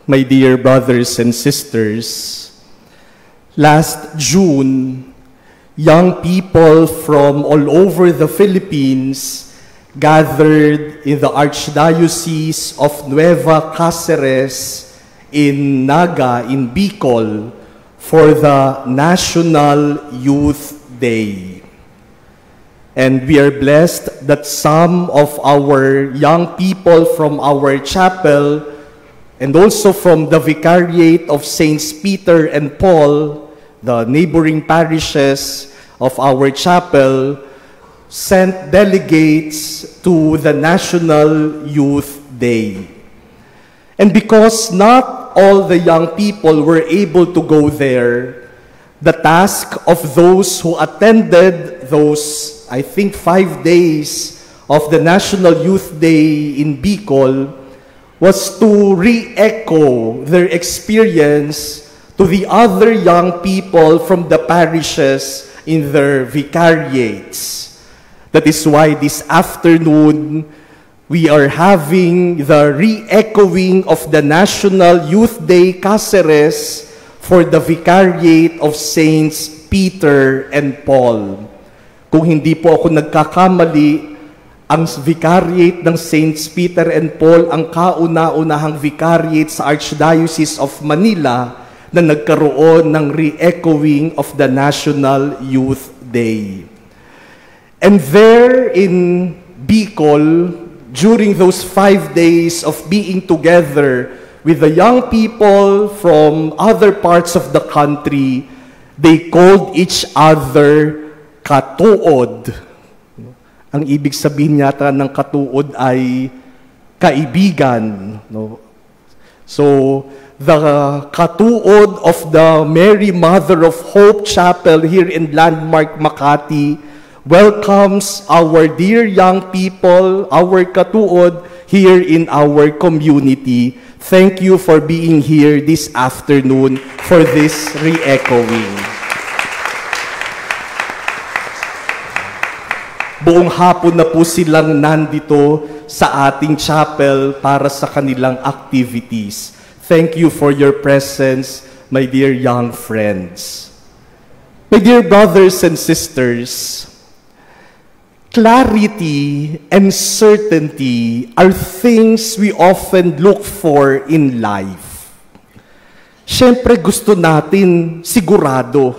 my dear brothers and sisters, last June, young people from all over the Philippines gathered in the Archdiocese of Nueva Cáceres in Naga, in Bicol, for the National Youth Day. And we are blessed that some of our young people from our chapel and also from the Vicariate of Saints Peter and Paul, the neighboring parishes of our chapel, sent delegates to the National Youth Day. And because not all the young people were able to go there, the task of those who attended those, I think, 5 days of the National Youth Day in Bicol was to re-echo their experience to the other young people from the parishes in their vicariates. That is why this afternoon, we are having the re-echoing of the National Youth Day Cáceres for the Vicariate of Saints Peter and Paul. Kung hindi po ako nagkakamali, ang Vicariate ng Saints Peter and Paul ang kauna-unahang Vicariate sa Archdiocese of Manila na nagkaroon ng re-echoing of the National Youth Day. And there in Bicol, during those 5 days of being together with the young people from other parts of the country, they called each other katuod. Ang ibig sabihin yata ng katuod ay kaibigan. No? So, the katuod of the Mary Mother of Hope Chapel here in Landmark, Makati, welcomes our dear young people, our katuod, here in our community. Thank you for being here this afternoon for this re-echoing. Buong hapon na po silang nandito sa ating chapel para sa kanilang activities. Thank you for your presence, my dear young friends. My dear brothers and sisters, clarity and certainty are things we often look for in life. Siyempre gusto natin sigurado.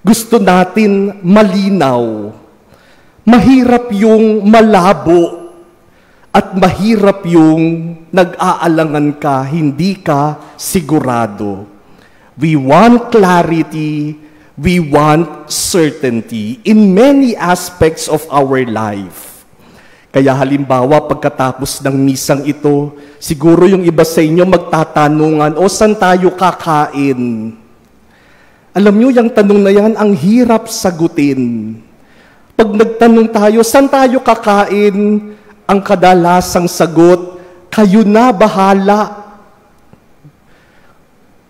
Gusto natin malinaw. Mahirap yung malabo at mahirap yung nag-aalangan ka, hindi ka sigurado. We want clarity, we want certainty in many aspects of our life. Kaya halimbawa, pagkatapos ng misang ito, siguro yung iba sa inyo magtatanungan, o saan tayo kakain? Alam nyo, yung tanong na yan, ang hirap sagutin. Pag nagtanong tayo, saan tayo kakain? Ang kadalasang sagot, kayo na bahala.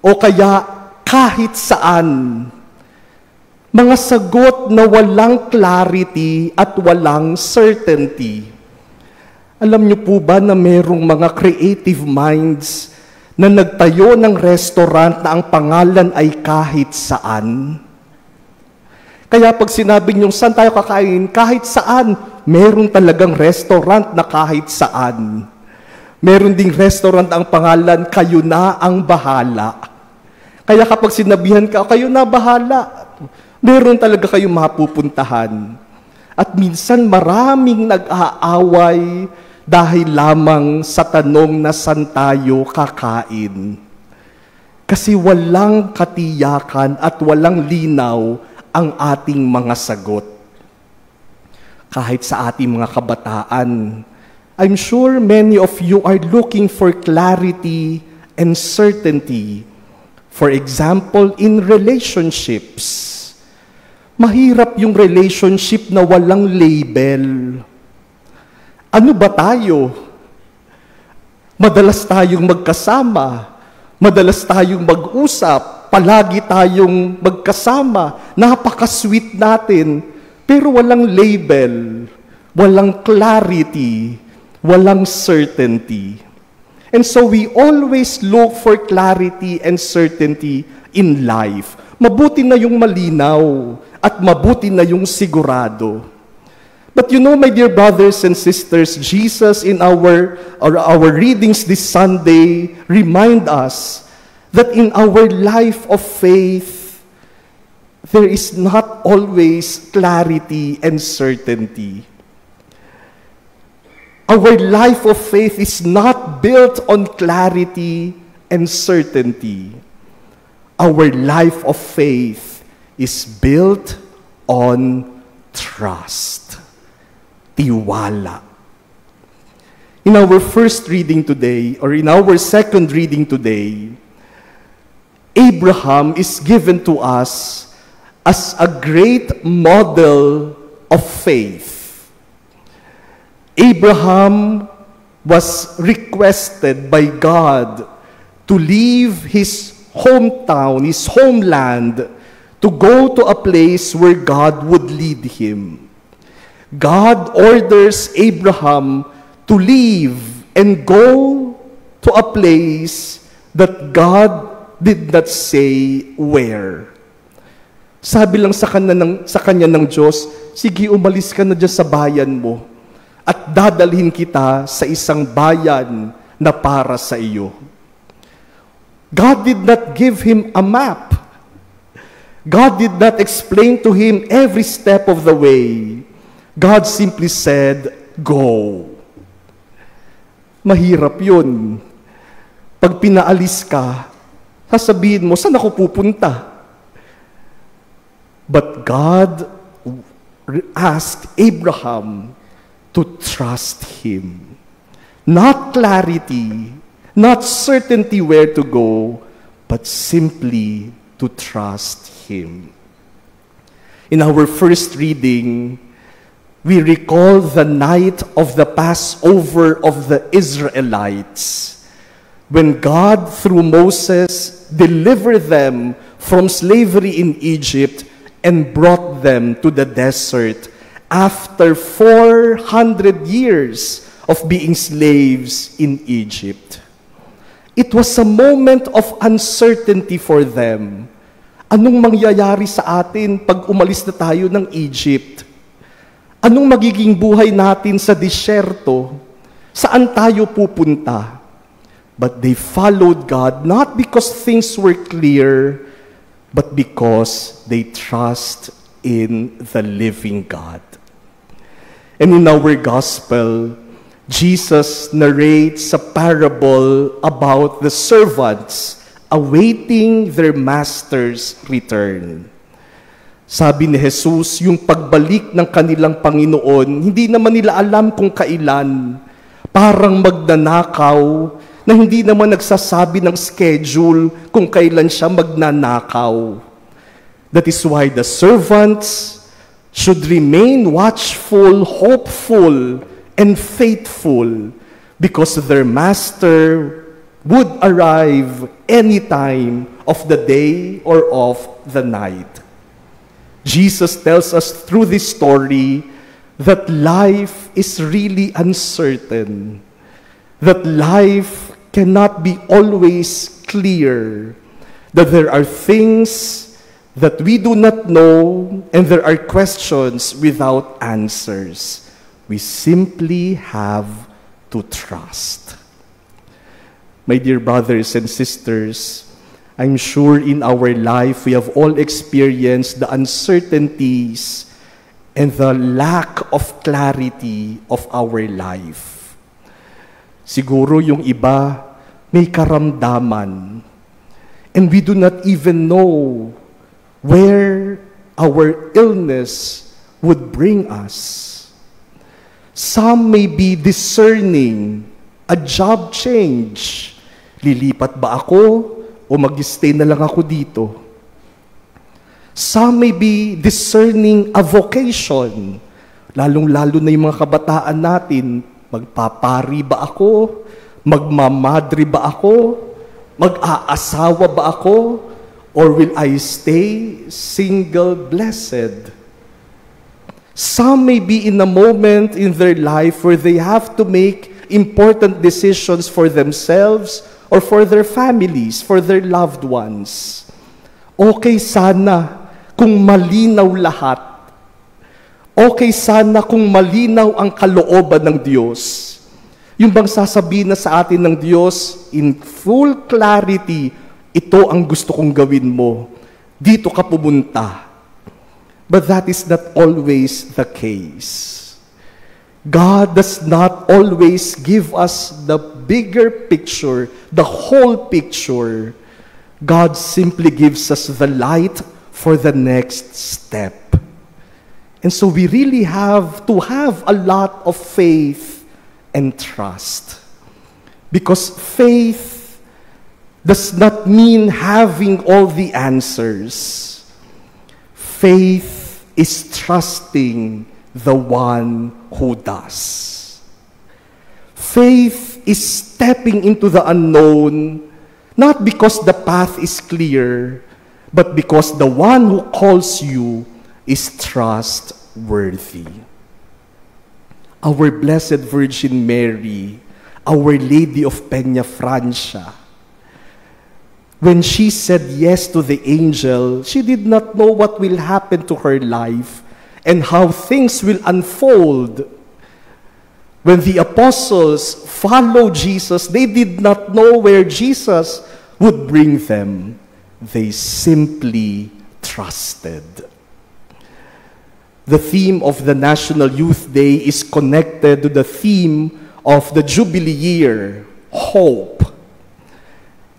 O kaya, kahit saan. Mga sagot na walang clarity at walang certainty. Alam niyo po ba na merong mga creative minds na nagtayo ng restaurant na ang pangalan ay kahit saan? Kaya pag sinabi niyong saan tayo kakain, kahit saan, meron talagang restaurant na kahit saan. Meron ding restaurant ang pangalan, kayo na ang bahala. Kaya kapag sinabihan ka, kayo na bahala, meron talaga kayong mapupuntahan. At minsan maraming nag-aaway dahil lamang sa tanong na saan tayo kakain. Kasi walang katiyakan at walang linaw ang ating mga sagot. Kahit sa ating mga kabataan, I'm sure many of you are looking for clarity and certainty. For example, in relationships. Mahirap yung relationship na walang label. Ano ba tayo? Madalas tayong magkasama. Madalas tayong mag-usap. Palagi tayong magkasama, napaka-sweet natin, pero walang label, walang clarity, walang certainty. And so we always look for clarity and certainty in life. Mabuti na yung malinaw at mabuti na yung sigurado. But you know, my dear brothers and sisters, Jesus in our readings this Sunday remind us that in our life of faith, there is not always clarity and certainty. Our life of faith is not built on clarity and certainty. Our life of faith is built on trust. Tiwala. In our first reading today, or in our second reading today, Abraham is given to us as a great model of faith. Abraham was requested by God to leave his hometown, his homeland, to go to a place where God would lead him. God orders Abraham to leave and go to a place that God did not say where. Sabi lang sa kanya ng Diyos, sige, umalis ka na dyan sa bayan mo at dadalhin kita sa isang bayan na para sa iyo. God did not give him a map. God did not explain to him every step of the way. God simply said, go. Mahirap yun. Pag pinaalis ka, sasabihin mo, saan ako pupunta? But God asked Abraham to trust him. Not clarity, not certainty where to go, but simply to trust him. In our first reading, we recall the night of the Passover of the Israelites, when God, through Moses, delivered them from slavery in Egypt and brought them to the desert after 400 years of being slaves in Egypt. It was a moment of uncertainty for them. Anong mangyayari sa atin pag umalis na tayo ng Egypt? Anong magiging buhay natin sa disyerto? Saan tayo pupunta? But they followed God not because things were clear, but because they trust in the living God. And in our gospel, Jesus narrates a parable about the servants awaiting their master's return. Sabi ni Jesus, yung pagbalik ng kanilang Panginoon, hindi naman nila alam kung kailan. Parang magnanakaw na hindi naman nagsasabi ng schedule kung kailan siya magnanakaw. That is why the servants should remain watchful, hopeful, and faithful, because their master would arrive any time of the day or of the night. Jesus tells us through this story that life is really uncertain, that life cannot be always clear, that there are things that we do not know, and there are questions without answers. We simply have to trust. My dear brothers and sisters, I'm sure in our life we have all experienced the uncertainties and the lack of clarity of our life. Siguro yung iba may karamdaman, and we do not even know where our illness would bring us. Some may be discerning a job change. Lilipat ba ako o mag-stay na lang ako dito? Some may be discerning a vocation. Lalong-lalo na yung mga kabataan natin. Magpapari ba ako? Magmamadri ba ako? Mag-aasawa ba ako? Or will I stay single, blessed? Some may be in a moment in their life where they have to make important decisions for themselves or for their families, for their loved ones. Okay sana kung malinaw lahat. Okay sana kung malinaw ang kalooban ng Diyos. Yung bang sasabihin na sa atin ng Diyos, in full clarity, ito ang gusto kong gawin mo. Dito ka pumunta. But that is not always the case. God does not always give us the bigger picture, the whole picture. God simply gives us the light for the next step. And so we really have to have a lot of faith and trust. Because faith does not mean having all the answers. Faith is trusting the one who does. Faith is stepping into the unknown, not because the path is clear, but because the one who calls you is trustworthy. Our Blessed Virgin Mary, Our Lady of Peña Francia, when she said yes to the angel, she did not know what will happen to her life and how things will unfold. When the apostles followed Jesus, they did not know where Jesus would bring them. They simply trusted. The theme of the National Youth Day is connected to the theme of the Jubilee year, hope.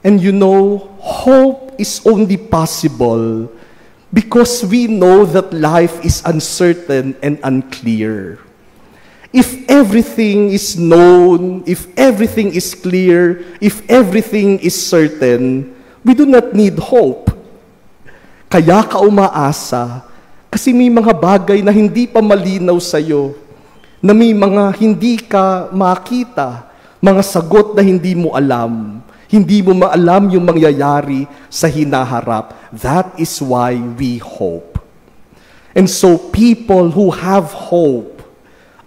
And you know, hope is only possible because we know that life is uncertain and unclear. If everything is known, if everything is clear, if everything is certain, we do not need hope. Kaya ka umaasa kasi may mga bagay na hindi pa malinaw sa'yo, na may mga hindi ka makita, mga sagot na hindi mo alam. Hindi mo maalam yung mangyayari sa hinaharap. That is why we hope. And so people who have hope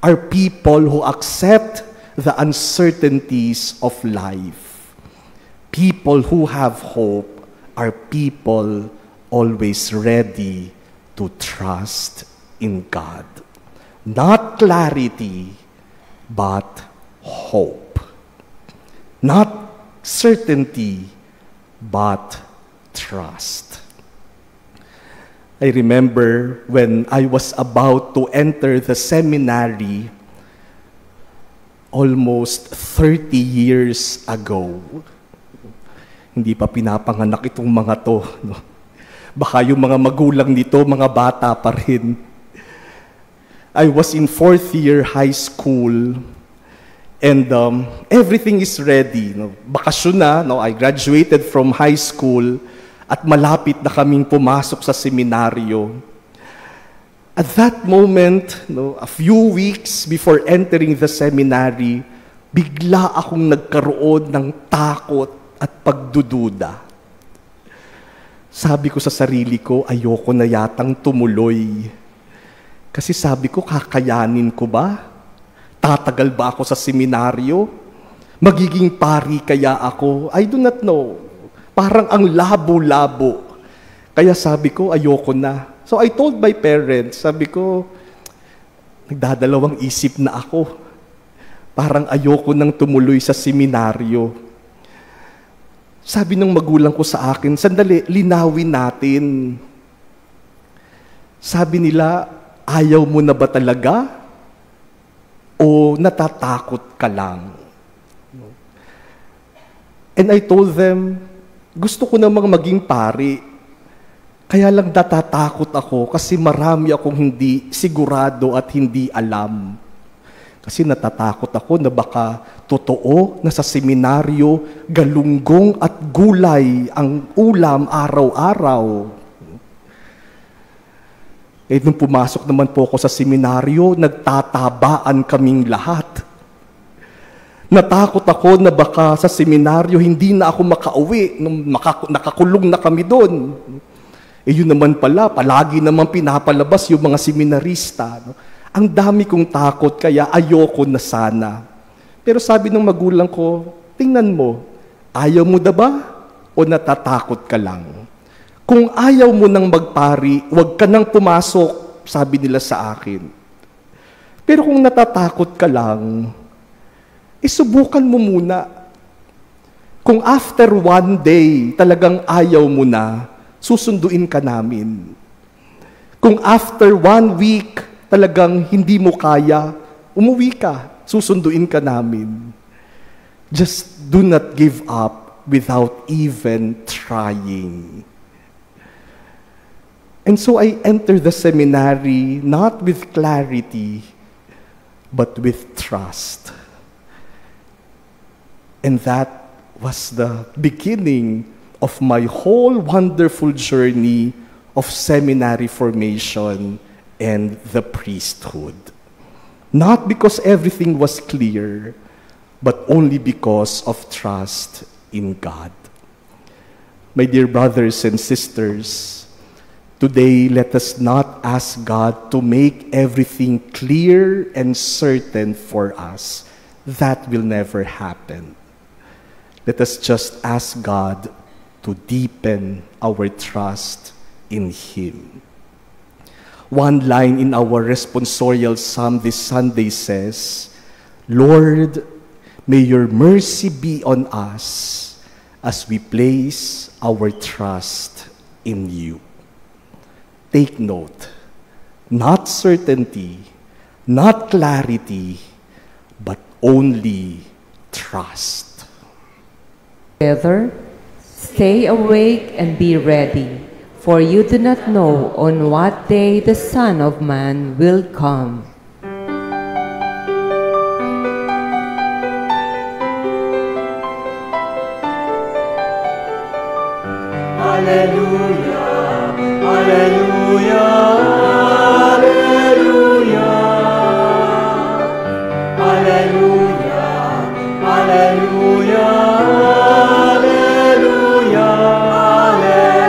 are people who accept the uncertainties of life. People who have hope are people always ready to trust in God. Not clarity, but hope. Not certainty, but trust. I remember when I was about to enter the seminary almost 30 years ago. Hindi pa pinapanganak itong mga to. No? Baka yung mga magulang nito, mga bata pa rin. I was in 4th year high school. And everything is ready. No? Bakasyon na, no? I graduated from high school at malapit na kaming pumasok sa seminaryo. At that moment, no, a few weeks before entering the seminary, bigla akong nagkaroon ng takot at pagdududa. Sabi ko sa sarili ko, ayoko na yatang tumuloy. Kasi sabi ko, kakayanin ko ba? Tatagal ba ako sa seminaryo? Magiging pari kaya ako? I do not know. Parang ang labo-labo. Kaya sabi ko, ayoko na. So I told my parents, sabi ko, nagdadalawang isip na ako. Parang ayoko nang tumuloy sa seminaryo. Sabi ng magulang ko sa akin, sandali, linawin natin. Sabi nila, ayaw mo na ba talaga? O natatakot ka lang? And I told them, gusto ko namang maging pari. Kaya lang natatakot ako kasi marami akong hindi sigurado at hindi alam. Kasi natatakot ako na baka totoo na sa seminaryo, galunggong at gulay ang ulam araw-araw. Eh, nung pumasok naman po ako sa seminaryo, nagtatabaan kaming lahat. Natakot ako na baka sa seminaryo hindi na ako makauwi, nung nakakulong na kami doon. Eh yun naman pala, palagi naman pinapalabas yung mga seminarista. No? Ang dami kong takot, kaya ayoko na sana. Pero sabi ng magulang ko, tingnan mo, ayaw mo na ba o natatakot ka lang? Kung ayaw mo nang magpari, huwag ka nang pumasok, sabi nila sa akin. Pero kung natatakot ka lang, subukan mo muna. Kung after one day, talagang ayaw mo na, susunduin ka namin. Kung after 1 week, talagang hindi mo kaya, umuwi ka, susunduin ka namin. Just do not give up without even trying. And so I entered the seminary not with clarity, but with trust. And that was the beginning of my whole wonderful journey of seminary formation and the priesthood. Not because everything was clear, but only because of trust in God. My dear brothers and sisters, today, let us not ask God to make everything clear and certain for us. That will never happen. Let us just ask God to deepen our trust in Him. One line in our responsorial psalm this Sunday says, Lord, may your mercy be on us as we place our trust in you. Take note, not certainty, not clarity, but only trust. Together, stay awake and be ready, for you do not know on what day the Son of Man will come. Hallelujah, hallelujah, hallelujah, hallelujah, hallelujah, hallelujah, hallelujah.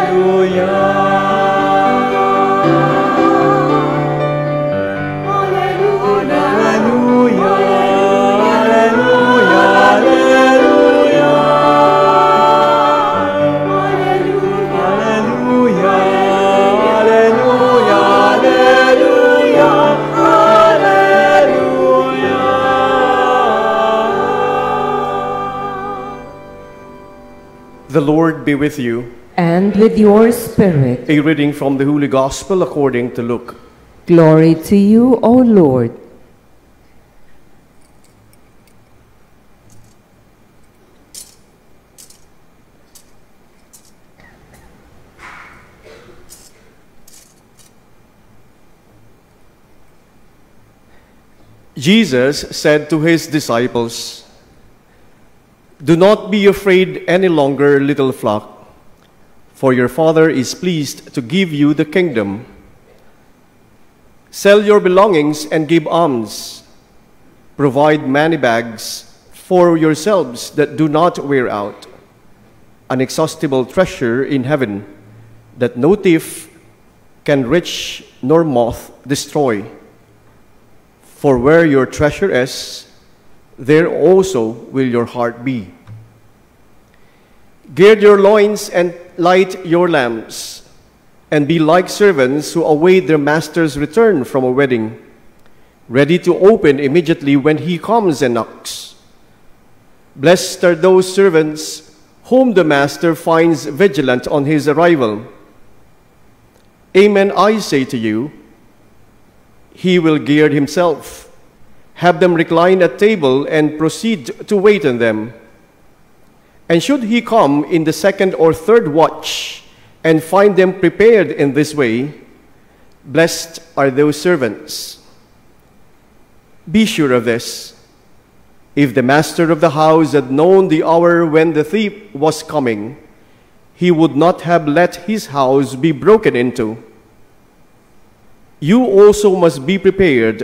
The Lord be with you. And with your spirit. A reading from the Holy Gospel according to Luke. Glory to you, O Lord. Jesus said to his disciples, "Do not be afraid any longer, little flock, for your Father is pleased to give you the kingdom. Sell your belongings and give alms. Provide money bags for yourselves that do not wear out, an inexhaustible treasure in heaven that no thief can reach nor moth destroy. For where your treasure is, there also will your heart be. Gird your loins and light your lamps, and be like servants who await their master's return from a wedding, ready to open immediately when he comes and knocks. Blessed are those servants whom the master finds vigilant on his arrival. Amen, I say to you, he will gird himself, have them recline at table, and proceed to wait on them. And should he come in the second or third watch and find them prepared in this way, blessed are those servants. Be sure of this. If the master of the house had known the hour when the thief was coming, he would not have let his house be broken into. You also must be prepared,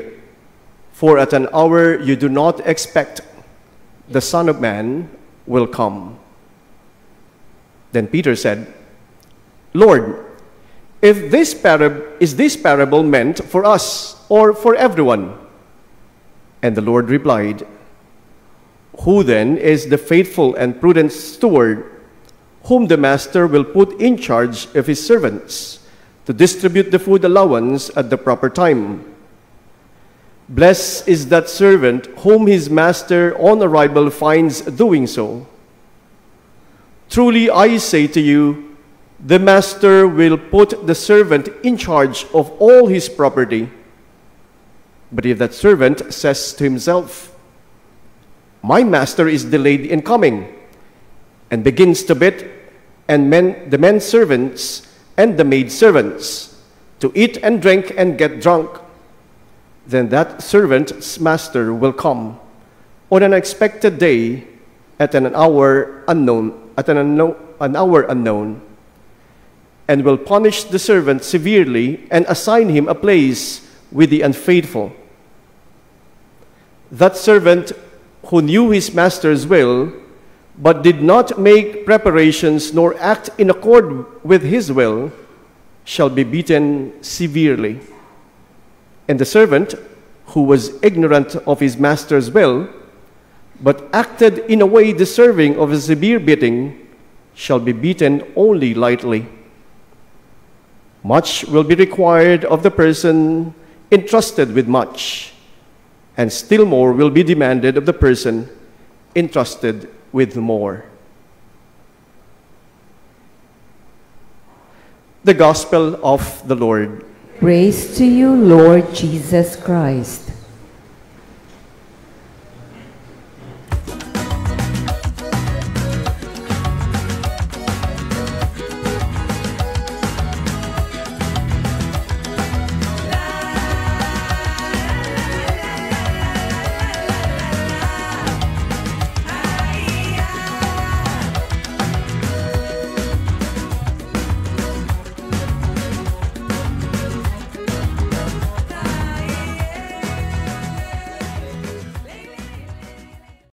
for at an hour you do not expect, the Son of Man will come." Then Peter said, "Lord, is this parable meant for us or for everyone?" And the Lord replied, Who then is the faithful and prudent steward whom the master will put in charge of his servants to distribute the food allowance at the proper time? Blessed is that servant whom his master on arrival finds doing so. Truly I say to you, the master will put the servant in charge of all his property. But if that servant says to himself, "My master is delayed in coming," and begins to beat the men servants and the maid servants, to eat and drink and get drunk, then that servant's master will come on an unexpected day at an hour unknown, and will punish the servant severely and assign him a place with the unfaithful. That servant who knew his master's will, but did not make preparations nor act in accord with his will, shall be beaten severely. And the servant who was ignorant of his master's will, but acted in a way deserving of a severe beating, shall be beaten only lightly. Much will be required of the person entrusted with much, and still more will be demanded of the person entrusted with more. The Gospel of the Lord. Praise to you, Lord Jesus Christ.